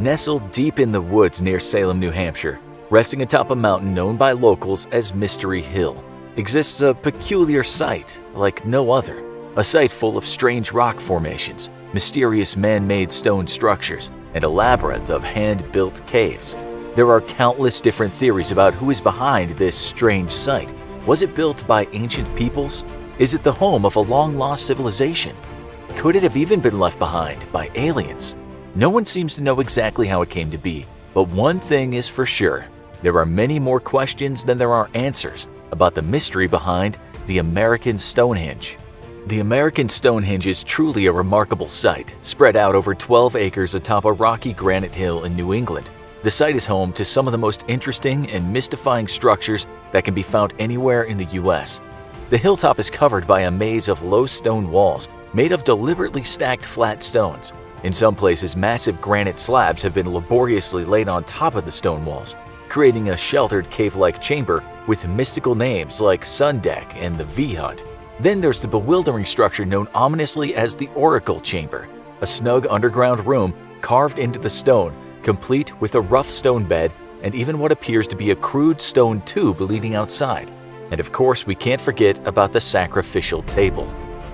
Nestled deep in the woods near Salem, New Hampshire, resting atop a mountain known by locals as Mystery Hill, exists a peculiar site like no other. A site full of strange rock formations, mysterious man-made stone structures, and a labyrinth of hand-built caves. There are countless different theories about who is behind this strange site. Was it built by ancient peoples? Is it the home of a long-lost civilization? Could it have even been left behind by aliens? No one seems to know exactly how it came to be, but one thing is for sure. There are many more questions than there are answers about the mystery behind the American Stonehenge. The American Stonehenge is truly a remarkable site, spread out over 12 acres atop a rocky granite hill in New England. The site is home to some of the most interesting and mystifying structures that can be found anywhere in the U.S. The hilltop is covered by a maze of low stone walls made of deliberately stacked flat stones. In some places, massive granite slabs have been laboriously laid on top of the stone walls, creating a sheltered cave-like chamber with mystical names like Sun Deck and the V-Hut. Then there's the bewildering structure known ominously as the Oracle Chamber, a snug underground room carved into the stone, complete with a rough stone bed and even what appears to be a crude stone tube leading outside. And of course, we can't forget about the sacrificial table,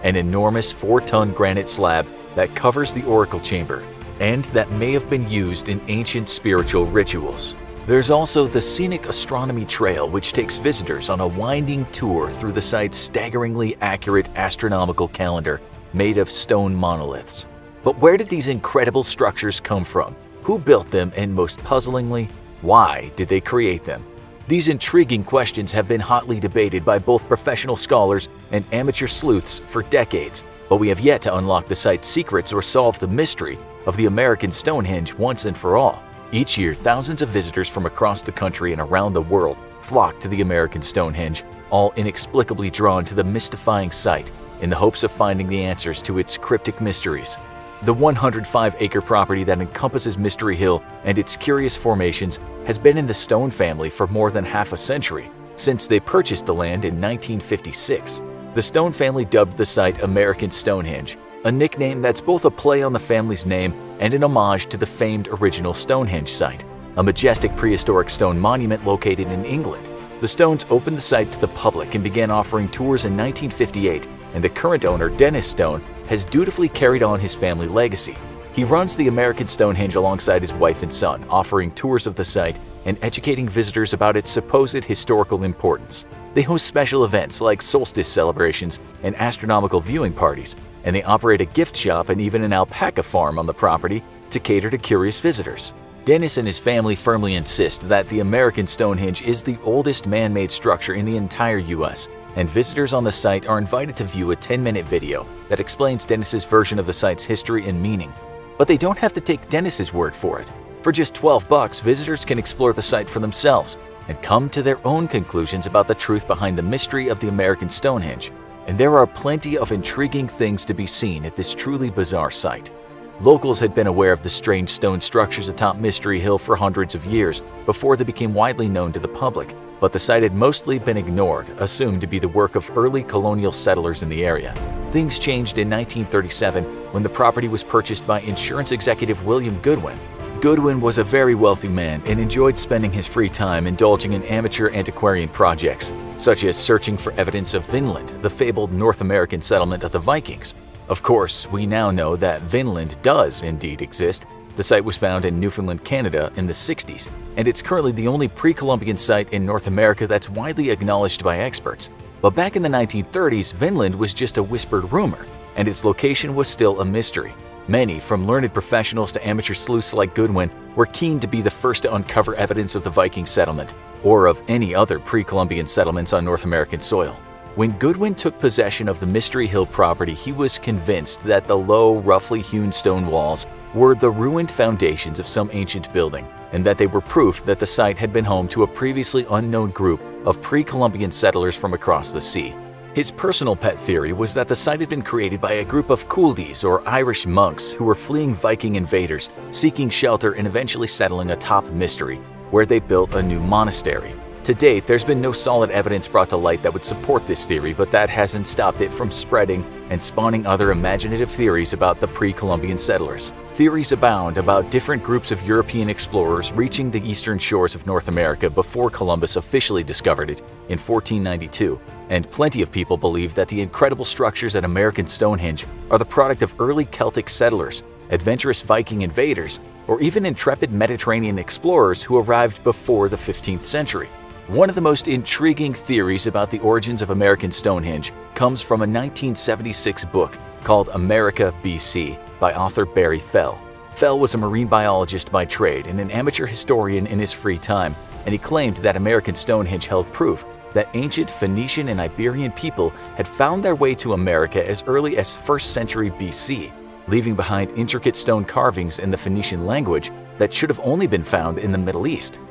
an enormous 4-ton granite slab that covers the Oracle Chamber and that may have been used in ancient spiritual rituals. There's also the scenic astronomy trail, which takes visitors on a winding tour through the site's staggeringly accurate astronomical calendar made of stone monoliths. But where did these incredible structures come from? Who built them? And most puzzlingly, why did they create them? These intriguing questions have been hotly debated by both professional scholars and amateur sleuths for decades, but we have yet to unlock the site's secrets or solve the mystery of the American Stonehenge once and for all. Each year, thousands of visitors from across the country and around the world flock to the American Stonehenge, all inexplicably drawn to the mystifying site in the hopes of finding the answers to its cryptic mysteries. The 105-acre property that encompasses Mystery Hill and its curious formations has been in the Stone family for more than half a century, since they purchased the land in 1956. The Stone family dubbed the site American Stonehenge, a nickname that's both a play on the family's name and an homage to the famed original Stonehenge site, a majestic prehistoric stone monument located in England. The Stones opened the site to the public and began offering tours in 1958, and the current owner, Dennis Stone, has dutifully carried on his family legacy. He runs the American Stonehenge alongside his wife and son, offering tours of the site and educating visitors about its supposed historical importance. They host special events like solstice celebrations and astronomical viewing parties, and they operate a gift shop and even an alpaca farm on the property to cater to curious visitors. Dennis and his family firmly insist that the American Stonehenge is the oldest man-made structure in the entire U.S., and visitors on the site are invited to view a 10-minute video that explains Dennis's version of the site's history and meaning. But they don't have to take Dennis's word for it. For just $12, visitors can explore the site for themselves and come to their own conclusions about the truth behind the mystery of the American Stonehenge. And there are plenty of intriguing things to be seen at this truly bizarre site. Locals had been aware of the strange stone structures atop Mystery Hill for hundreds of years before they became widely known to the public, but the site had mostly been ignored, assumed to be the work of early colonial settlers in the area. Things changed in 1937 when the property was purchased by insurance executive William Goodwin. Goodwin was a very wealthy man and enjoyed spending his free time indulging in amateur antiquarian projects, such as searching for evidence of Vinland, the fabled North American settlement of the Vikings. Of course, we now know that Vinland does indeed exist. The site was found in Newfoundland, Canada in the 60s, and it's currently the only pre-Columbian site in North America that's widely acknowledged by experts. But back in the 1930s, Vinland was just a whispered rumor, and its location was still a mystery. Many, from learned professionals to amateur sleuths like Goodwin, were keen to be the first to uncover evidence of the Viking settlement, or of any other pre-Columbian settlements on North American soil. When Goodwin took possession of the Mystery Hill property, he was convinced that the low, roughly hewn stone walls were the ruined foundations of some ancient building, and that they were proof that the site had been home to a previously unknown group of pre-Columbian settlers from across the sea. His personal pet theory was that the site had been created by a group of Kuldies or Irish monks who were fleeing Viking invaders, seeking shelter and eventually settling atop Mystery, where they built a new monastery. To date, there's been no solid evidence brought to light that would support this theory, but that hasn't stopped it from spreading and spawning other imaginative theories about the pre-Columbian settlers. Theories abound about different groups of European explorers reaching the eastern shores of North America before Columbus officially discovered it in 1492, and plenty of people believe that the incredible structures at American Stonehenge are the product of early Celtic settlers, adventurous Viking invaders, or even intrepid Mediterranean explorers who arrived before the 15th century. One of the most intriguing theories about the origins of American Stonehenge comes from a 1976 book called America, BC by author Barry Fell. Fell was a marine biologist by trade and an amateur historian in his free time, and he claimed that American Stonehenge held proof that ancient Phoenician and Iberian people had found their way to America as early as 1st century BC, leaving behind intricate stone carvings in the Phoenician language that should have only been found in the Middle East.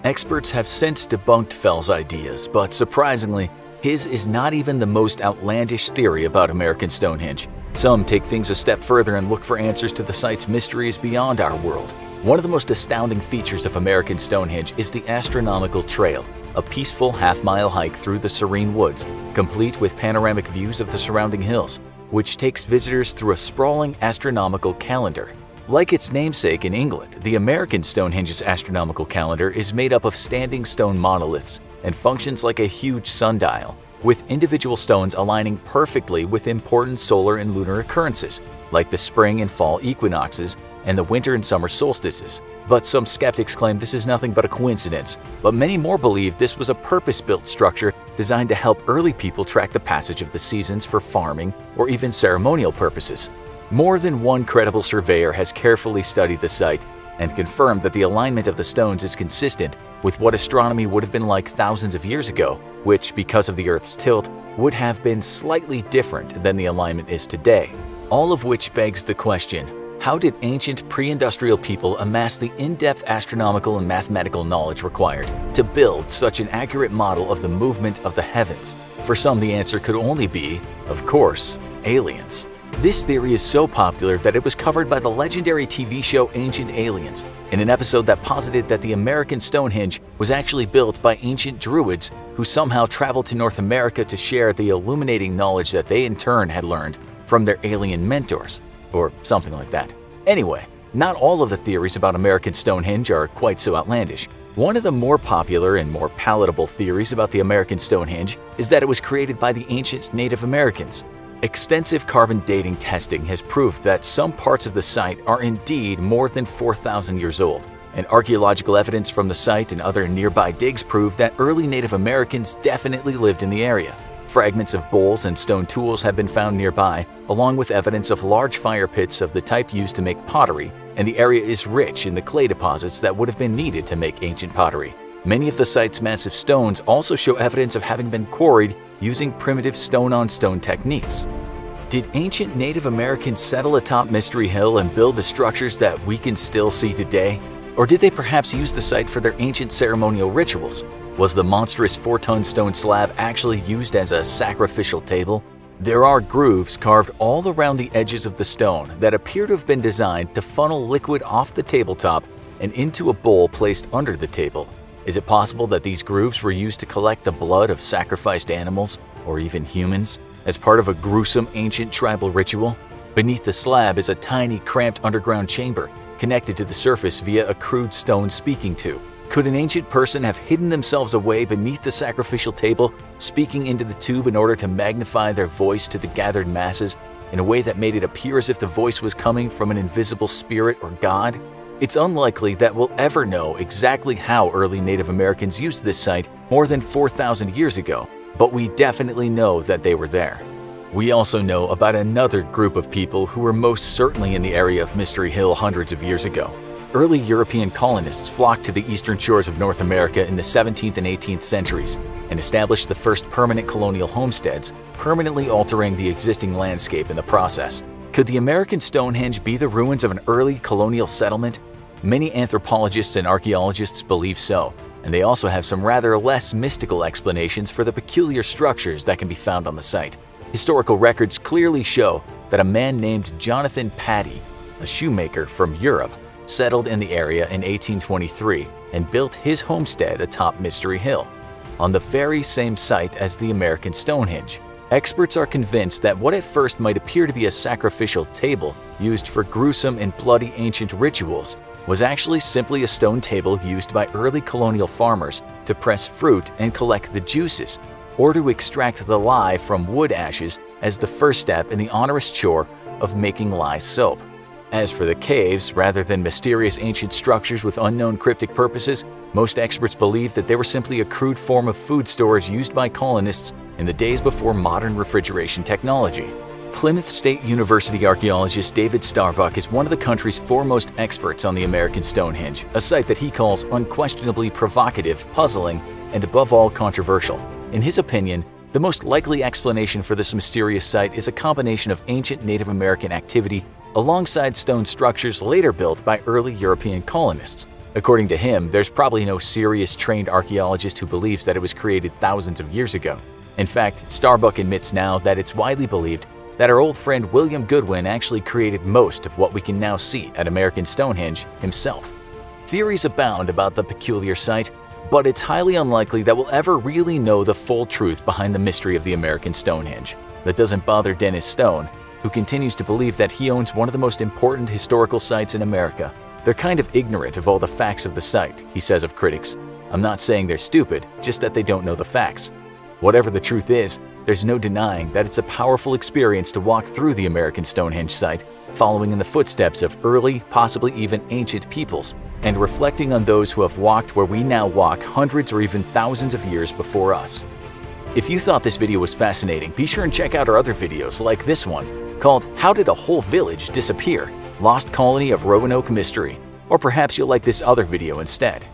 Experts have since debunked Fell's ideas, but surprisingly, his is not even the most outlandish theory about American Stonehenge. Some take things a step further and look for answers to the site's mysteries beyond our world. One of the most astounding features of American Stonehenge is the Astronomical Trail, a peaceful half-mile hike through the serene woods, complete with panoramic views of the surrounding hills, which takes visitors through a sprawling astronomical calendar. Like its namesake in England, the American Stonehenge's astronomical calendar is made up of standing stone monoliths and functions like a huge sundial, with individual stones aligning perfectly with important solar and lunar occurrences, like the spring and fall equinoxes and the winter and summer solstices. But some skeptics claim this is nothing but a coincidence, but many more believe this was a purpose-built structure designed to help early people track the passage of the seasons for farming or even ceremonial purposes. More than one credible surveyor has carefully studied the site and confirmed that the alignment of the stones is consistent with what astronomy would have been like thousands of years ago, which, because of the Earth's tilt, would have been slightly different than the alignment is today. All of which begs the question, how did ancient pre-industrial people amass the in-depth astronomical and mathematical knowledge required to build such an accurate model of the movement of the heavens? For some, the answer could only be, of course, aliens. This theory is so popular that it was covered by the legendary TV show Ancient Aliens, in an episode that posited that the American Stonehenge was actually built by ancient druids who somehow traveled to North America to share the illuminating knowledge that they in turn had learned from their alien mentors, or something like that. Anyway, not all of the theories about American Stonehenge are quite so outlandish. One of the more popular and more palatable theories about the American Stonehenge is that it was created by the ancient Native Americans. Extensive carbon dating testing has proved that some parts of the site are indeed more than 4,000 years old, and archaeological evidence from the site and other nearby digs prove that early Native Americans definitely lived in the area. Fragments of bowls and stone tools have been found nearby, along with evidence of large fire pits of the type used to make pottery, and the area is rich in the clay deposits that would have been needed to make ancient pottery. Many of the site's massive stones also show evidence of having been quarried using primitive stone-on-stone techniques. Did ancient Native Americans settle atop Mystery Hill and build the structures that we can still see today? Or did they perhaps use the site for their ancient ceremonial rituals? Was the monstrous 4-ton stone slab actually used as a sacrificial table? There are grooves carved all around the edges of the stone that appear to have been designed to funnel liquid off the tabletop and into a bowl placed under the table. Is it possible that these grooves were used to collect the blood of sacrificed animals, or even humans, as part of a gruesome ancient tribal ritual? Beneath the slab is a tiny, cramped underground chamber, connected to the surface via a crude stone speaking tube. Could an ancient person have hidden themselves away beneath the sacrificial table, speaking into the tube in order to magnify their voice to the gathered masses in a way that made it appear as if the voice was coming from an invisible spirit or god? It's unlikely that we'll ever know exactly how early Native Americans used this site more than 4,000 years ago, but we definitely know that they were there. We also know about another group of people who were most certainly in the area of Mystery Hill hundreds of years ago. Early European colonists flocked to the eastern shores of North America in the 17th and 18th centuries and established the first permanent colonial homesteads, permanently altering the existing landscape in the process. Could the American Stonehenge be the ruins of an early colonial settlement? Many anthropologists and archaeologists believe so, and they also have some rather less mystical explanations for the peculiar structures that can be found on the site. Historical records clearly show that a man named Jonathan Paddy, a shoemaker from Europe, settled in the area in 1823 and built his homestead atop Mystery Hill. on the very same site as the American Stonehenge. Experts are convinced that what at first might appear to be a sacrificial table used for gruesome and bloody ancient rituals was actually simply a stone table used by early colonial farmers to press fruit and collect the juices, or to extract the lye from wood ashes as the first step in the onerous chore of making lye soap. As for the caves, rather than mysterious ancient structures with unknown cryptic purposes, most experts believe that they were simply a crude form of food storage used by colonists in the days before modern refrigeration technology. Plymouth State University archaeologist David Starbuck is one of the country's foremost experts on the American Stonehenge, a site that he calls unquestionably provocative, puzzling, and above all controversial. In his opinion, the most likely explanation for this mysterious site is a combination of ancient Native American activity alongside stone structures later built by early European colonists. According to him, there's probably no serious trained archaeologist who believes that it was created thousands of years ago. In fact, Starbuck admits now that it's widely believed that our old friend William Goodwin actually created most of what we can now see at American Stonehenge himself. Theories abound about the peculiar site, but it's highly unlikely that we'll ever really know the full truth behind the mystery of the American Stonehenge. That doesn't bother Dennis Stone, who continues to believe that he owns one of the most important historical sites in America. They're kind of ignorant of all the facts of the site, he says of critics. I'm not saying they're stupid, just that they don't know the facts. Whatever the truth is, there's no denying that it's a powerful experience to walk through the American Stonehenge site, following in the footsteps of early, possibly even ancient peoples, and reflecting on those who have walked where we now walk hundreds or even thousands of years before us. If you thought this video was fascinating, be sure and check out our other videos like this one, called How Did a Whole Village Disappear? Lost Colony of Roanoke Mystery. Or perhaps you'll like this other video instead.